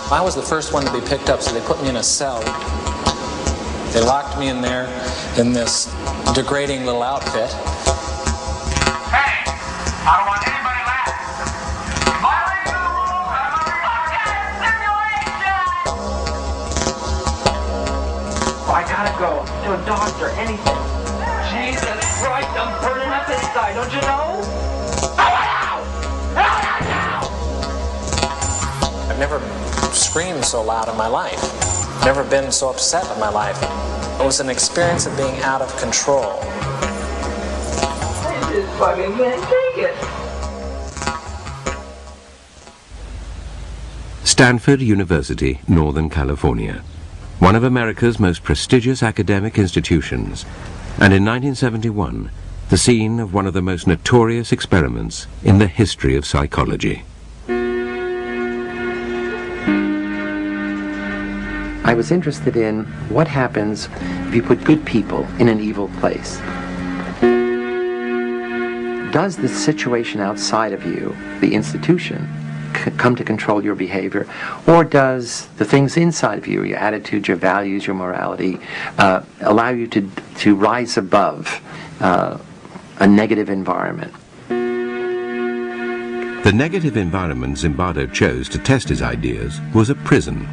I was the first one to be picked up, so they put me in a cell. They locked me in there in this degrading little outfit. Hey, I don't want anybody left. Violating the rules, I'm under simulation! I gotta go to a doctor, anything. Jesus Christ, I'm burning up inside, don't you know? I've never screamed so loud in my life. Never been so upset in my life. It was an experience of being out of control. This is fucking man, take it. Stanford University, Northern California, one of America's most prestigious academic institutions, and in 1971, the scene of one of the most notorious experiments in the history of psychology. I was interested in what happens if you put good people in an evil place. Does the situation outside of you, the institution, come to control your behavior, or does the things inside of you, your attitudes, your values, your morality, allow you to rise above a negative environment? The negative environment Zimbardo chose to test his ideas was a prison.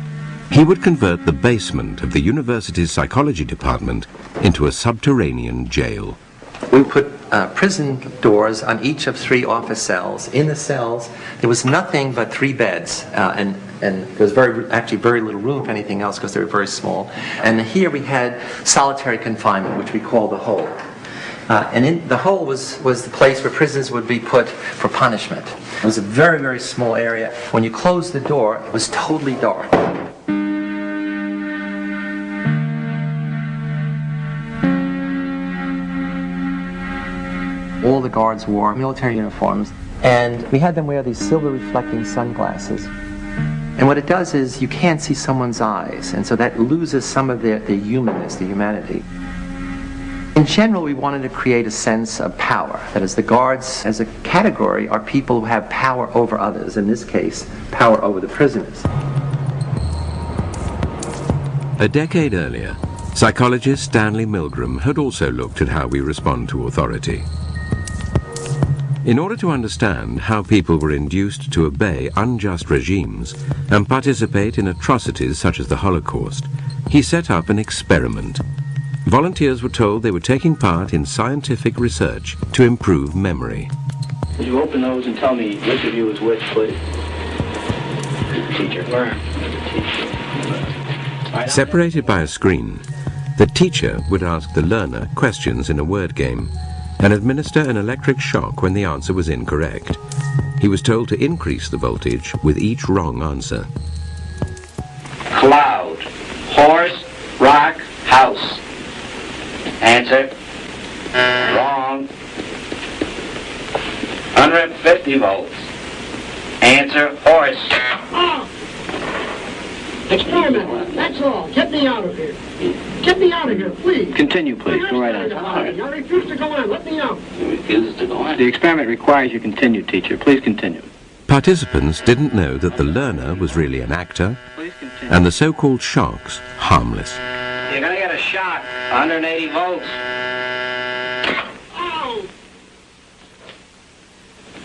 He would convert the basement of the university's psychology department into a subterranean jail. We put prison doors on each of 3 office cells. In the cells, there was nothing but 3 beds, and there was actually very little room for anything else because they were very small. And here we had solitary confinement, which we call the hole. And the hole was the place where prisoners would be put for punishment. It was a very, very small area. When you closed the door, it was totally dark. All the guards wore military uniforms, and we had them wear these silver reflecting sunglasses. And what it does is you can't see someone's eyes, and so that loses some of the humanness, the humanity. In general, we wanted to create a sense of power. That is, the guards as a category are people who have power over others, in this case, power over the prisoners. A decade earlier, psychologist Stanley Milgram had also looked at how we respond to authority. In order to understand how people were induced to obey unjust regimes and participate in atrocities such as the Holocaust, he set up an experiment. Volunteers were told they were taking part in scientific research to improve memory. Would you open those and tell me which of you is which, please? Teacher. Where? Teacher. Separated by a screen, the teacher would ask the learner questions in a word game and administer an electric shock when the answer was incorrect. He was told to increase the voltage with each wrong answer. Cloud. Horse. Rock. House. Answer. Wrong. 150 volts. Answer. Horse. Oh. Experiment. That's all. Get me out of here. Get me out of here, please. Continue, please. Go right on. I refuse to go on. Let me out. You refuse to go on? The experiment requires you continue, teacher. Please continue. Participants didn't know that the learner was really an actor and the so-called shocks harmless. You're going to get a shock. 180 volts. Oh!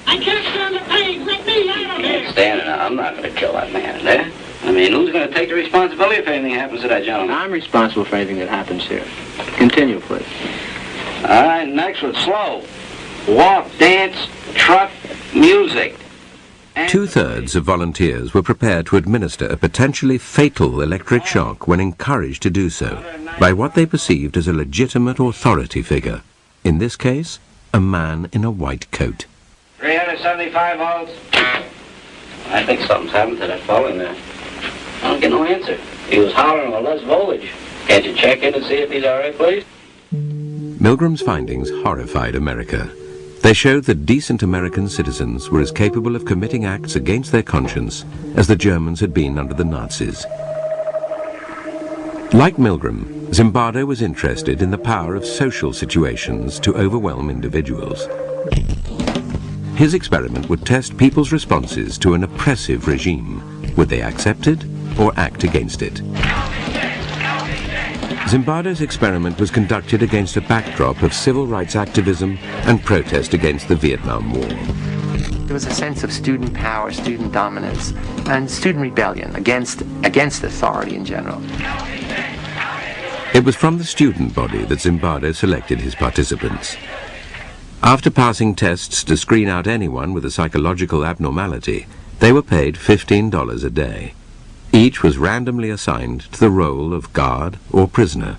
I can't stand the pain. Let me out of here. Can't stand it. I'm not going to kill that man in there. I mean, who's going to take the responsibility if anything happens to that gentleman? I'm responsible for anything that happens here. Continue, please. All right, next one. Slow. Walk, dance, truck, music. 2/3 of volunteers were prepared to administer a potentially fatal electric shock when encouraged to do so by what they perceived as a legitimate authority figure. In this case, a man in a white coat. 375 volts. I think something's happened to that fellow in there. I don't get no answer. He was hollering with less voltage. Can't you check in and see if he's all right, please? Milgram's findings horrified America. They showed that decent American citizens were as capable of committing acts against their conscience as the Germans had been under the Nazis. Like Milgram, Zimbardo was interested in the power of social situations to overwhelm individuals. His experiment would test people's responses to an oppressive regime. Would they accept it or act against it. Zimbardo's experiment was conducted against a backdrop of civil rights activism and protest against the Vietnam War. There was a sense of student power, student dominance, and student rebellion against authority in general. It was from the student body that Zimbardo selected his participants. After passing tests to screen out anyone with a psychological abnormality, they were paid $15 a day. Each was randomly assigned to the role of guard or prisoner.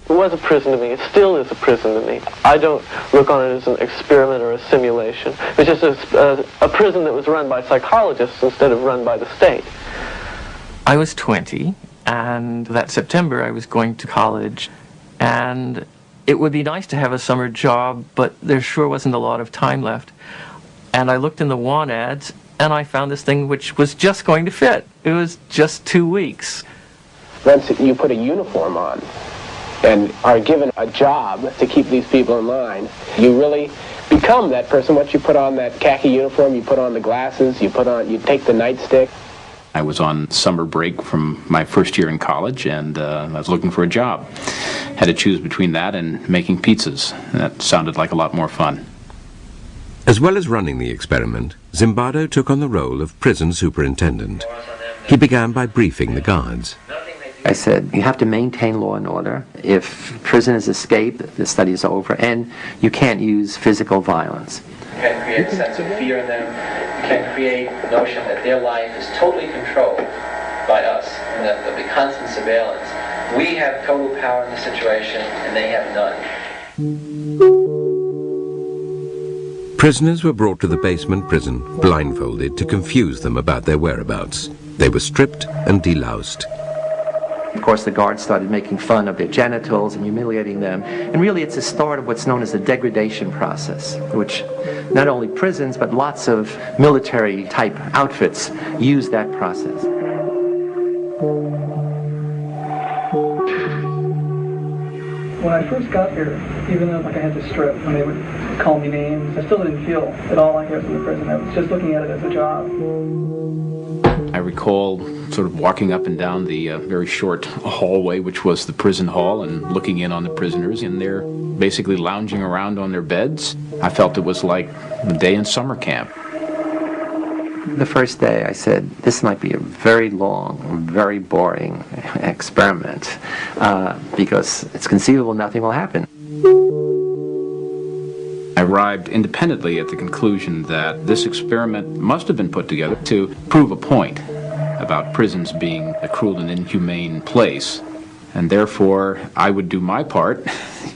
It was a prison to me. It still is a prison to me. I don't look on it as an experiment or a simulation. It was just a prison that was run by psychologists instead of run by the state. I was 20, and that September I was going to college, and it would be nice to have a summer job, but there sure wasn't a lot of time left. And I looked in the want ads, and I found this thing which was just going to fit. It was just 2 weeks. Once you put a uniform on and are given a job to keep these people in line, you really become that person. Once you put on that khaki uniform, you put on the glasses, you take the nightstick. I was on summer break from my first year in college, and I was looking for a job. Had to choose between that and making pizzas. That sounded like a lot more fun. As well as running the experiment, Zimbardo took on the role of prison superintendent. He began by briefing the guards. I said, you have to maintain law and order. If prisoners escape, the study is over, and you can't use physical violence. You can't create a sense of fear in them. You can't create the notion that their life is totally controlled by us, and that there'll be constant surveillance. We have total power in the situation, and they have none. Prisoners were brought to the basement prison, blindfolded, to confuse them about their whereabouts. They were stripped and deloused. Of course, the guards started making fun of their genitals and humiliating them. And really, it's a start of what's known as the degradation process, which not only prisons, but lots of military-type outfits use that process. When I first got here, even though I had to strip, when they would call me names, I still didn't feel at all like I was in the prison. I was just looking at it as a job. I recall sort of walking up and down the very short hallway, which was the prison hall, and looking in on the prisoners, and they're basically lounging around on their beds. I felt it was like a day in summer camp. The first day I said, this might be a very long, very boring experiment, because it's conceivable nothing will happen. I arrived independently at the conclusion that this experiment must have been put together to prove a point about prisons being a cruel and inhumane place, and therefore I would do my part,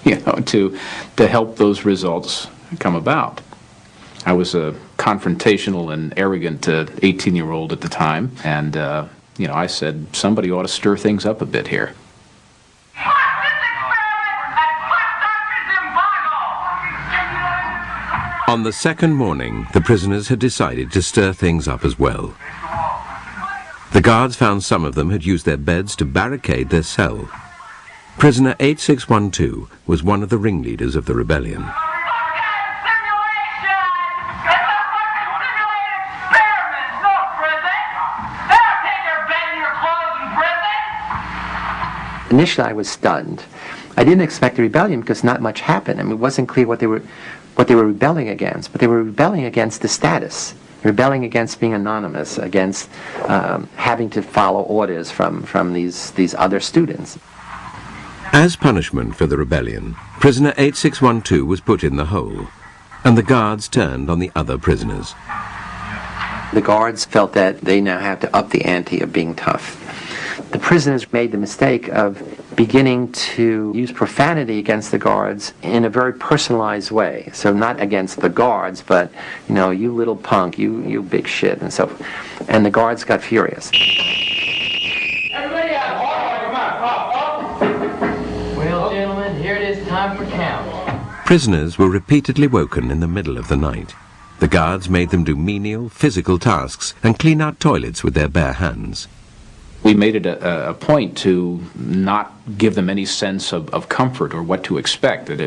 to help those results come about. I was a confrontational and arrogant 18-year-old at the time, and I said somebody ought to stir things up a bit here. On the second morning, the prisoners had decided to stir things up as well. The guards found some of them had used their beds to barricade their cell. Prisoner 8612 was one of the ringleaders of the rebellion. Initially, I was stunned. I didn't expect a rebellion because not much happened. I mean, it wasn't clear what they were rebelling against, but they were rebelling against the status, rebelling against being anonymous, against having to follow orders from these other students. As punishment for the rebellion, prisoner 8612 was put in the hole, and the guards turned on the other prisoners. The guards felt that they now have to up the ante of being tough. The prisoners made the mistake of beginning to use profanity against the guards in a very personalized way. So not against the guards, but, you little punk, you big shit, and so forth. And the guards got furious. Well, gentlemen, here it is time for count. Prisoners were repeatedly woken in the middle of the night. The guards made them do menial, physical tasks and clean out toilets with their bare hands. We made it a point to not give them any sense of comfort or what to expect, that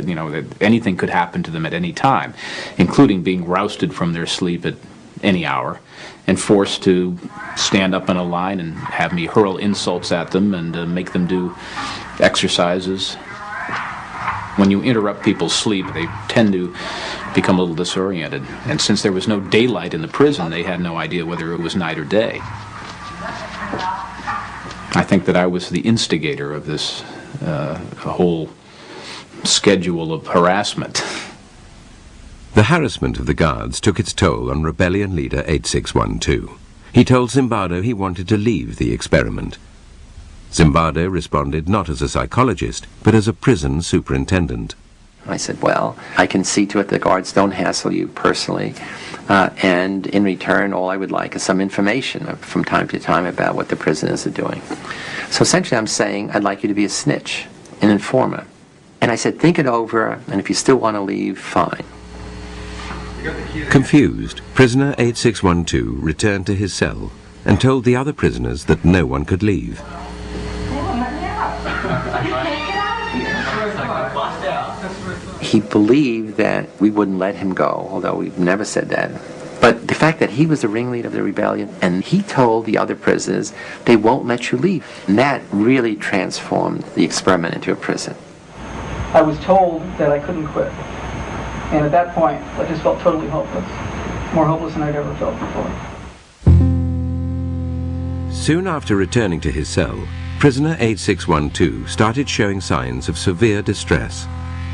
anything could happen to them at any time, including being rousted from their sleep at any hour, and forced to stand up in a line and have me hurl insults at them and make them do exercises. When you interrupt people's sleep, they tend to become a little disoriented. And since there was no daylight in the prison, they had no idea whether it was night or day. I think that I was the instigator of this whole schedule of harassment. The harassment of the guards took its toll on rebellion leader 8612. He told Zimbardo he wanted to leave the experiment. Zimbardo responded not as a psychologist, but as a prison superintendent. I said, well, I can see to it the guards don't hassle you personally, and in return all I would like is some information from time to time about what the prisoners are doing. So essentially I'm saying I'd like you to be a snitch, an informer. And I said, think it over, and if you still want to leave, fine. Confused, prisoner 8612 returned to his cell and told the other prisoners that no one could leave. He believed that we wouldn't let him go, although we've never said that. But the fact that he was the ringleader of the rebellion, and he told the other prisoners, they won't let you leave. And that really transformed the experiment into a prison. I was told that I couldn't quit. And at that point, I just felt totally hopeless. More hopeless than I'd ever felt before. Soon after returning to his cell, prisoner 8612 started showing signs of severe distress.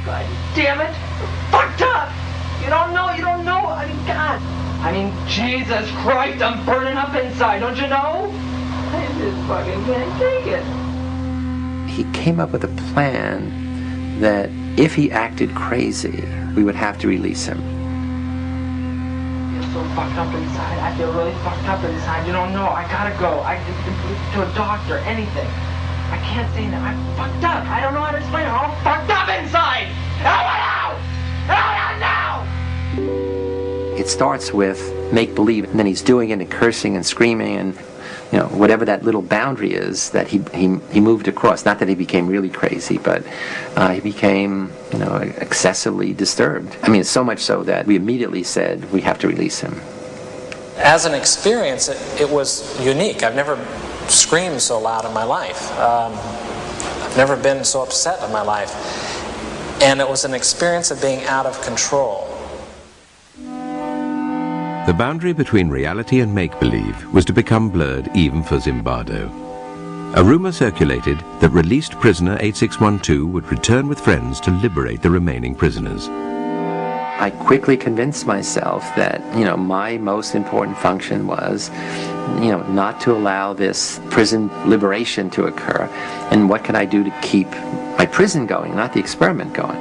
God damn it! Fucked up! You don't know, I mean, God! I mean, Jesus Christ, I'm burning up inside, don't you know? I just fucking can't take it. He came up with a plan that if he acted crazy, we would have to release him. I feel so fucked up inside. I feel really fucked up inside. You don't know. I gotta go. To a doctor, anything. I can't say that. I'm fucked up. I don't know how to explain it. I'm all fucked up inside. Help now! It starts with make-believe, and then he's doing it and cursing and screaming and, you know, whatever that little boundary is that he moved across. Not that he became really crazy, but he became, you know, excessively disturbed. I mean, so much so that we immediately said we have to release him. As an experience, it was unique. I've never screamed so loud in my life. I've never been so upset in my life. And it was an experience of being out of control. The boundary between reality and make-believe was to become blurred even for Zimbardo. A rumor circulated that released prisoner 8612 would return with friends to liberate the remaining prisoners. I quickly convinced myself that, you know, my most important function was, you know, not to allow this prison liberation to occur. And what could I do to keep my prison going, not the experiment going?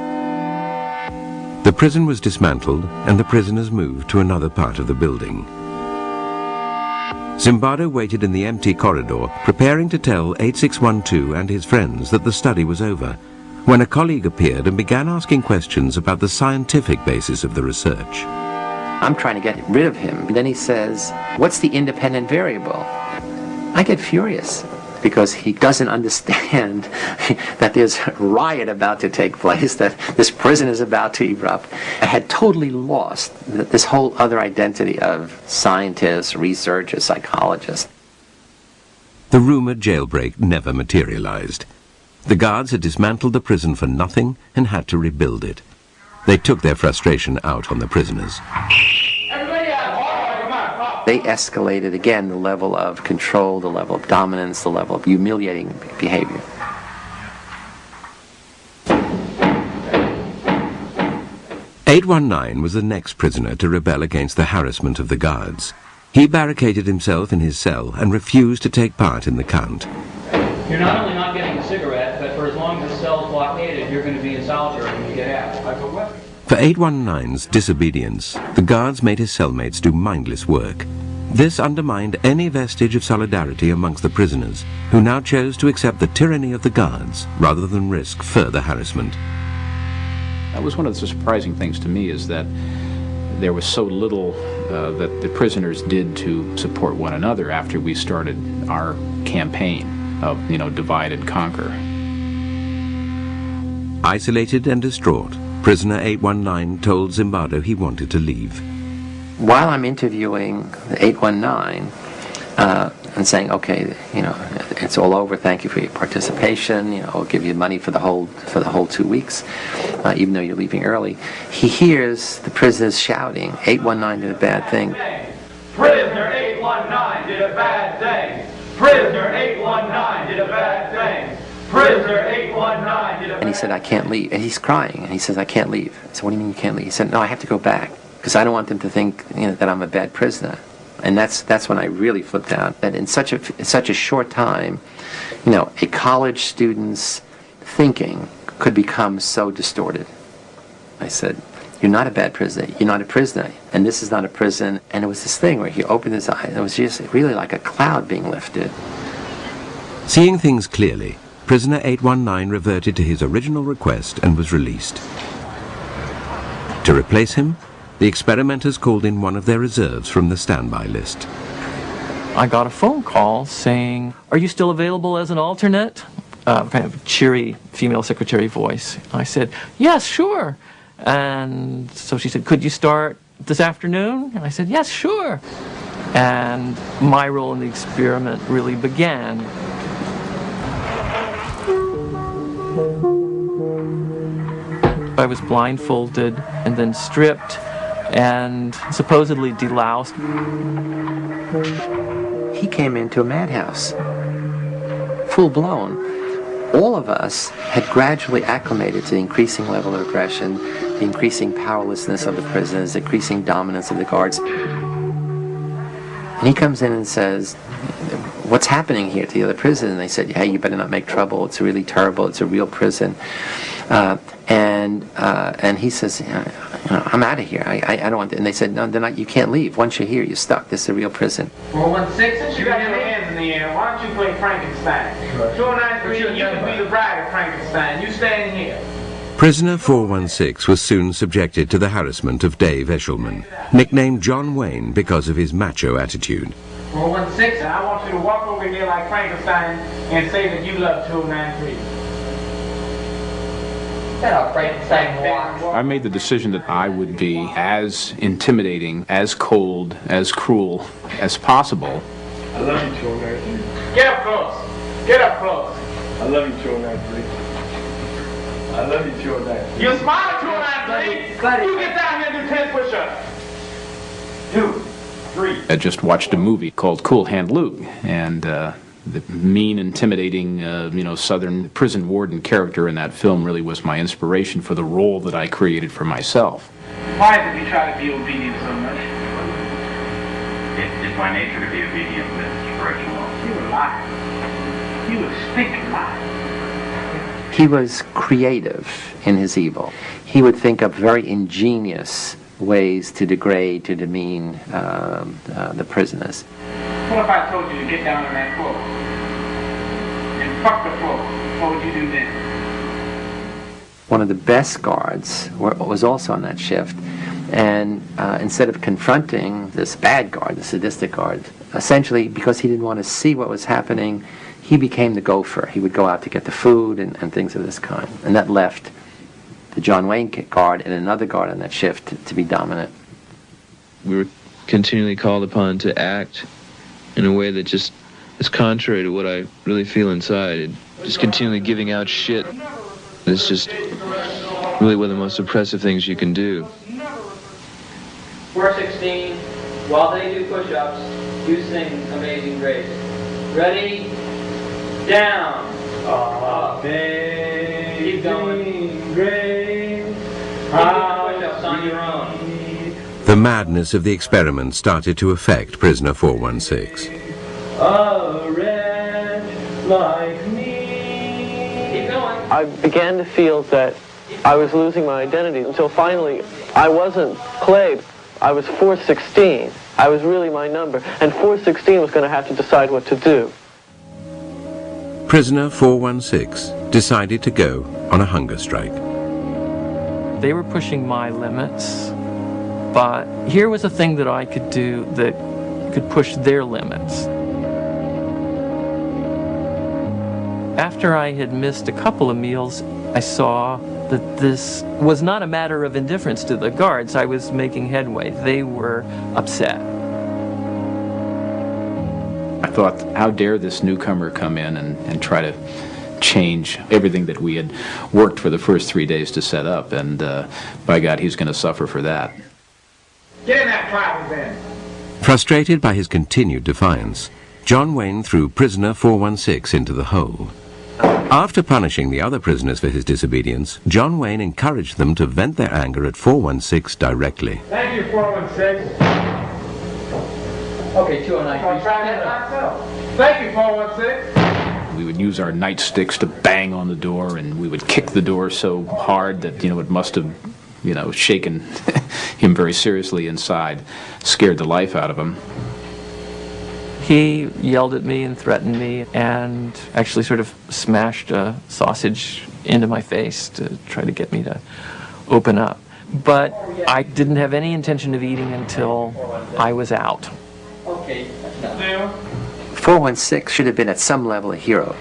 The prison was dismantled and the prisoners moved to another part of the building. Zimbardo waited in the empty corridor, preparing to tell 8612 and his friends that the study was over, when a colleague appeared and began asking questions about the scientific basis of the research. I'm trying to get rid of him. Then he says, what's the independent variable? I get furious because he doesn't understand that there's a riot about to take place, that this prison is about to erupt. I had totally lost this whole other identity of scientist, researcher, psychologist. The rumored jailbreak never materialized. The guards had dismantled the prison for nothing and had to rebuild it. They took their frustration out on the prisoners. They escalated again the level of control, the level of dominance, the level of humiliating behavior. "819 was the next prisoner to rebel against the harassment of the guards. He barricaded himself in his cell and refused to take part in the count. You're not only not getting a cigarette, but for as long as the cell's blockaded, you're going to be in solitary when you get out. For 819's disobedience, the guards made his cellmates do mindless work. This undermined any vestige of solidarity amongst the prisoners, who now chose to accept the tyranny of the guards rather than risk further harassment. That was one of the surprising things to me, is that there was so little that the prisoners did to support one another after we started our campaign of, you know, divide and conquer. Isolated and distraught, prisoner 819 told Zimbardo he wanted to leave. while I'm interviewing the 819 and saying, okay, it's all over. Thank you for your participation. I'll give you money for the whole 2 weeks, even though you're leaving early. He hears the prisoners shouting, 819 did a bad thing. Prisoner 819 did a bad thing. Prisoner 819 did a bad thing. Prisoner 819 did a bad thing. And he said, I can't leave. And he's crying. And he says, I can't leave. I said, what do you mean you can't leave? He said, no, I have to go back because I don't want them to think that I'm a bad prisoner. And that's when I really flipped out. That in such a short time, a college student's thinking could become so distorted. I said, you're not a bad prisoner. You're not a prisoner. And this is not a prison. And it was this thing where he opened his eyes. It was just really like a cloud being lifted. Seeing things clearly, prisoner 819 reverted to his original request and was released. To replace him, the experimenters called in one of their reserves from the standby list. I got a phone call saying, are you still available as an alternate? Kind of cheery female secretary voice. I said, yes, sure. And so she said, could you start this afternoon? And I said, yes, sure. And my role in the experiment really began. I was blindfolded and then stripped and supposedly deloused. He came into a madhouse, full blown. All of us had gradually acclimated to the increasing level of aggression, the increasing powerlessness of the prisoners, the increasing dominance of the guards. And he comes in and says, what's happening here to the other prisoners? And they said, hey, you better not make trouble. It's really terrible. It's a real prison. And he says, I'm out of here. I don't want to. And they said, no, they're not. You can't leave. Once you're here, you're stuck. This is a real prison. 416, since you got your hands in the air, why don't you play Frankenstein? 293, you can be the bride of Frankenstein. You stand here. Prisoner 416 was soon subjected to the harassment of Dave Eshelman, nicknamed John Wayne because of his macho attitude. 416, I want you to walk over here like Frankenstein and say that you love 293. I made the decision that I would be as intimidating, as cold, as cruel as possible. I love you, 293. Get up close. Get up close. I love you, 293. I love you, 293. You smile, 293. You get down here and do 10 push-ups. 2, 3. I just watched a movie called Cool Hand Luke, and the mean, intimidating, Southern prison warden character in that film really was my inspiration for the role that I created for myself. Why is it you try to be obedient so much? It's my nature to be obedient, Mr. Reginald. You a liar. You a stinking liar. He was creative in his evil. He would think up very ingenious ways to degrade, to demean the prisoners. What if I told you to get down on that floor and fuck the floor? What would you do then? One of the best guards was also on that shift, and instead of confronting this bad guard, the sadistic guard, essentially because he didn't want to see what was happening, he became the gopher. He would go out to get the food and things of this kind, and that left the John Wayne guard and another guard on that shift to be dominant. We were continually called upon to act in a way that just is contrary to what I really feel inside. Just continually giving out shit. It's just really one of the most oppressive things you can do. 416, while they do push-ups, you sing Amazing Grace. Ready? Down. Keep going. Grace. Push-ups on your own. The madness of the experiment started to affect prisoner 416. A wretch like me. Keep going. I began to feel that I was losing my identity until finally I wasn't Clay. I was 416. I was really my number. And 416 was going to have to decide what to do. Prisoner 416 decided to go on a hunger strike. They were pushing my limits, but here was a thing that I could do that could push their limits. After I had missed a couple of meals, I saw that this was not a matter of indifference to the guards. I was making headway. They were upset. I thought, how dare this newcomer come in and try to change everything that we had worked for the first 3 days to set up, and by God, he's going to suffer for that. Get in that private then. Frustrated by his continued defiance, John Wayne threw prisoner 416 into the hole. After punishing the other prisoners for his disobedience, John Wayne encouraged them to vent their anger at 416 directly. Thank you, 416. Okay, 209. I'll try that myself. Thank you, 416. We would use our nightsticks to bang on the door, and we would kick the door so hard that, it must have, shaken him very seriously inside, scared the life out of him. He yelled at me and threatened me and actually sort of smashed a sausage into my face to try to get me to open up. But I didn't have any intention of eating until I was out. Okay. 416 should have been at some level a hero,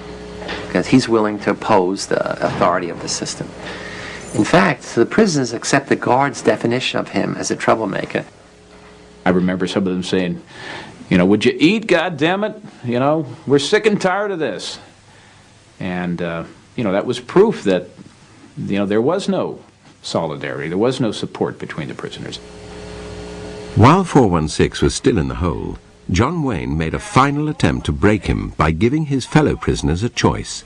because he's willing to oppose the authority of the system. In fact, the prisoners accept the guards' definition of him as a troublemaker. I remember some of them saying, would you eat, goddammit? We're sick and tired of this. And, that was proof that, there was no solidarity, there was no support between the prisoners. While 416 was still in the hole, John Wayne made a final attempt to break him by giving his fellow prisoners a choice.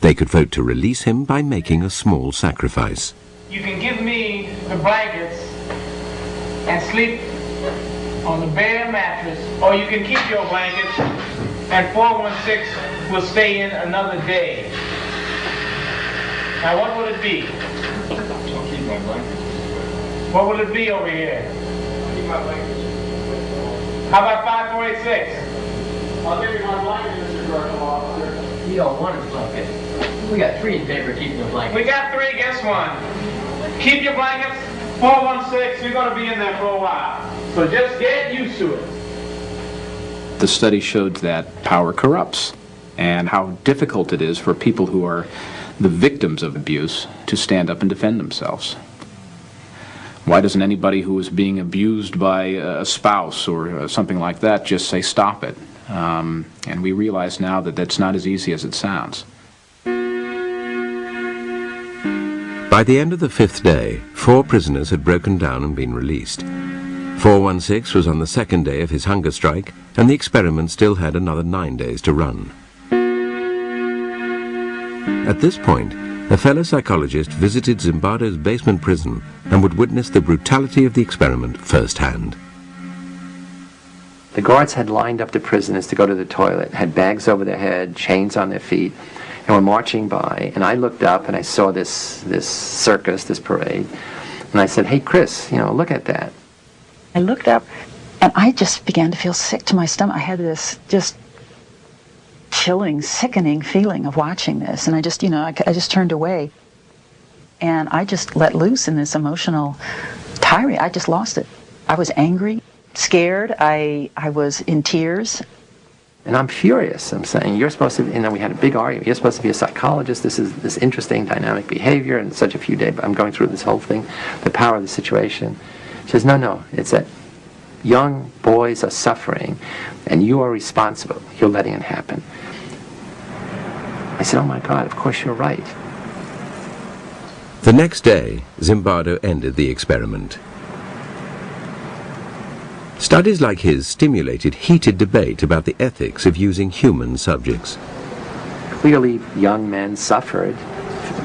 They could vote to release him by making a small sacrifice. You can give me the blankets and sleep on the bare mattress, or you can keep your blankets and 416 will stay in another day. Now what will it be? I'll keep my blankets. What will it be over here? I'll keep my blankets. How about 5486? I'll give you my blanket, Mr. Correctional Officer. You don't want his blanket. We got 3 in favor of keeping the blanket. We got 3, guess 1. Keep your blankets, 416, you're going to be in there for a while. So just get used to it. The study showed that power corrupts, and how difficult it is for people who are the victims of abuse to stand up and defend themselves. Why doesn't anybody who is being abused by a spouse or something like that just say, stop it? And we realize now that that's not as easy as it sounds. By the end of the 5th day, 4 prisoners had broken down and been released. 416 was on the 2nd day of his hunger strike, and the experiment still had another 9 days to run. At this point, a fellow psychologist visited Zimbardo's basement prison and would witness the brutality of the experiment firsthand. The guards had lined up the prisoners to go to the toilet, had bags over their head, chains on their feet, and were marching by. And I looked up and I saw this circus, this parade, and I said, "Hey, Chris, look at that." I looked up and I just began to feel sick to my stomach. I had this just chilling, sickening feeling of watching this, and I just turned away, and I just let loose in this emotional tirade. I just lost it. I was angry, scared. I was in tears. And I'm furious. I'm saying, you're supposed to, we had a big argument. You're supposed to be a psychologist. This is this interesting dynamic behavior in such a few days. But I'm going through this whole thing, the power of the situation. She says, no, it's that young boys are suffering, and you are responsible. You're letting it happen. I said, oh my God, of course you're right. The next day, Zimbardo ended the experiment. Studies like his stimulated heated debate about the ethics of using human subjects. Clearly, young men suffered,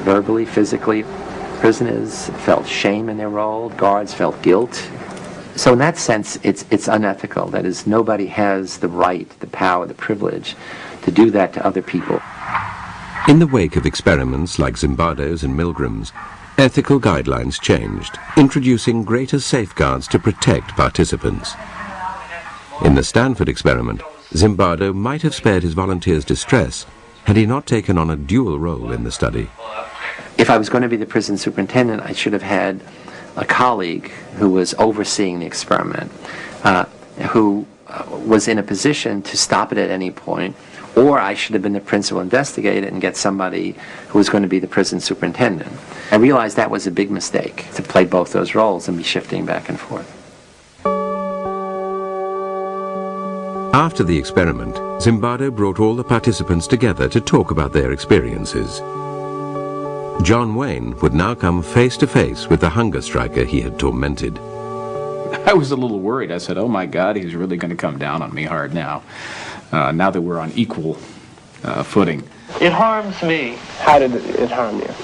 verbally, physically. Prisoners felt shame in their role. Guards felt guilt. So in that sense, it's unethical. That is, nobody has the right, the power, the privilege to do that to other people. In the wake of experiments like Zimbardo's and Milgram's, ethical guidelines changed, introducing greater safeguards to protect participants. In the Stanford experiment, Zimbardo might have spared his volunteers distress had he not taken on a dual role in the study. If I was going to be the prison superintendent, I should have had a colleague who was overseeing the experiment, who was in a position to stop it at any point, or I should have been the principal investigator and get somebody who was going to be the prison superintendent. I realized that was a big mistake, to play both those roles and be shifting back and forth. After the experiment, Zimbardo brought all the participants together to talk about their experiences. John Wayne would now come face to face with the hunger striker he had tormented. I was a little worried. I said, oh my God, he's really going to come down on me hard now, now that we're on equal footing. It harms me. How did it harm you?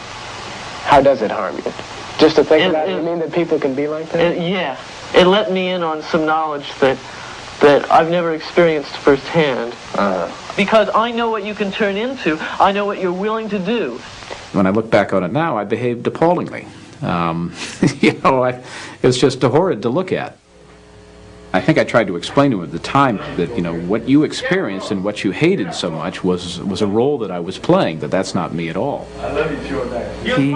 How does it harm you? Just to think about it, you mean that people can be like that? Yeah. It let me in on some knowledge that I've never experienced firsthand. Because I know what you can turn into. I know what you're willing to do. When I look back on it now, I behaved appallingly. It was just horrid to look at. I think I tried to explain to him at the time that, what you experienced and what you hated so much was a role that I was playing, that's not me at all. I love you, Jordan. He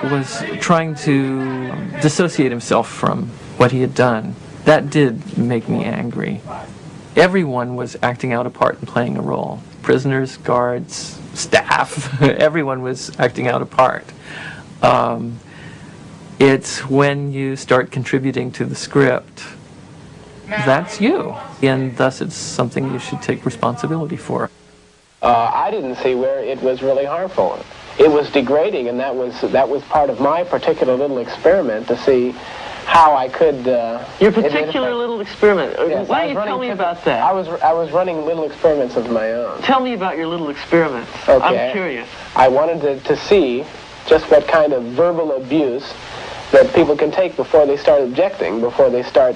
was trying to dissociate himself from what he had done. That did make me angry. Everyone was acting out a part and playing a role. Prisoners, guards, staff, everyone was acting out a part. It's when you start contributing to the script, that's you. And thus it's something you should take responsibility for. I didn't see where it was really harmful. It was degrading, and that was part of my particular little experiment to see how I could... Your particular little experiment. Yes, Why don't you tell me about that? I was running little experiments of my own. Tell me about your little experiments. Okay. I'm curious. I wanted to see just what kind of verbal abuse that people can take before they start objecting, before they start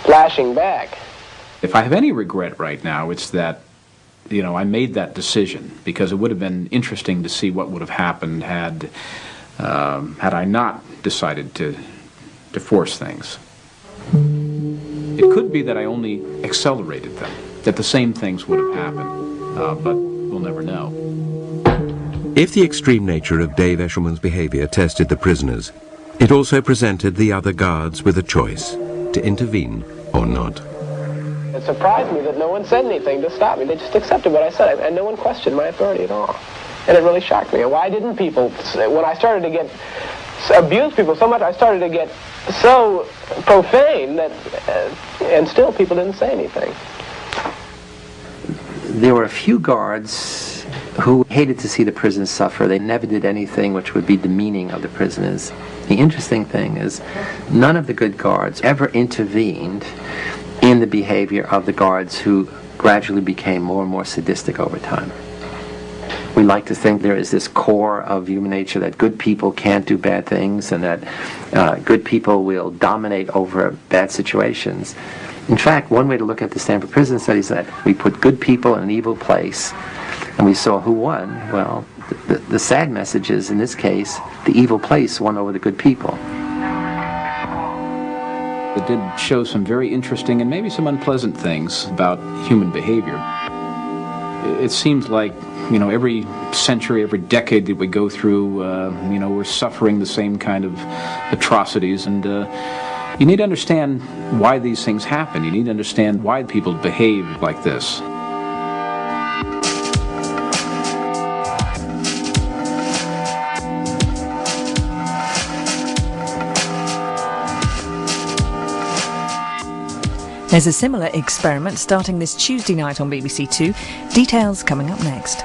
flashing back. If I have any regret right now, it's that, I made that decision, because it would have been interesting to see what would have happened had I not decided to force things. It could be that I only accelerated them, that the same things would have happened, but we'll never know. If the extreme nature of Dave Eshelman's behavior tested the prisoners, it also presented the other guards with a choice, to intervene or not. It surprised me that no one said anything to stop me. They just accepted what I said, and no one questioned my authority at all. And it really shocked me. Why didn't people, when I started to abuse people so much, I started to get so profane that, and still people didn't say anything. There were a few guards who hated to see the prisoners suffer. They never did anything which would be demeaning of the prisoners. The interesting thing is, none of the good guards ever intervened in the behavior of the guards who gradually became more and more sadistic over time. We like to think there is this core of human nature that good people can't do bad things and that good people will dominate over bad situations. In fact, one way to look at the Stanford Prison Study is that we put good people in an evil place, and we saw who won. Well, the sad message is, in this case, the evil place won over the good people. It did show some very interesting and maybe some unpleasant things about human behavior. It seems like, every century, every decade that we go through, we're suffering the same kind of atrocities, and you need to understand why these things happen. You need to understand why people behave like this. There's a similar experiment starting this Tuesday night on BBC Two. Details coming up next.